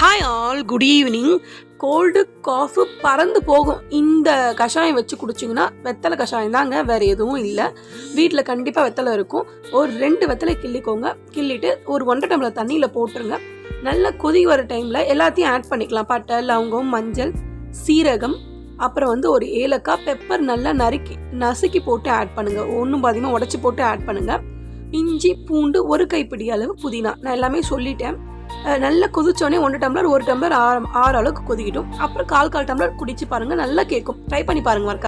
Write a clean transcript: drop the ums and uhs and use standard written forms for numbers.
Hi all, good evening. Cold cough பறந்து போகும். இந்த கஷாயம் வச்சு குடிச்சிங்கன்னா வெத்தலை கஷாயம் தாங்க, வேறு எதுவும் இல்லை. வீட்டில் கண்டிப்பாக வெத்தலை இருக்கும். ஒரு 2 வெத்தலை கிள்ளிக்கோங்க. கிள்ளிட்டு ஒரு 1.5 டம்ளர் தண்ணியில் போட்டுருங்க. நல்லா கொதி வர டைமில் எல்லாத்தையும் ஆட் பண்ணிக்கலாம். பட்டை, லவங்கம், மஞ்சள், சீரகம், அப்புறம் ஒரு ஏலக்காய், பெப்பர் நல்லா நசுக்கி போட்டு ஆட் பண்ணுங்கள். ஒன்றும் பாதியமாக உடச்சி போட்டு ஆட் பண்ணுங்கள். இஞ்சி, பூண்டு, ஒரு கைப்பிடி அளவு புதினா. நான் எல்லாமே சொல்லிட்டேன். நல்லா கொதிச்சோடனே 1 டம்ளர் 1 டம்ளர் ஆற அளவுக்கு கொதிக்கிட்டோம். அப்புறம் கால் டம்ளர் குடிச்சு பாருங்கள், நல்லா கேட்கும். ட்ரை பண்ணி பாருங்கள்.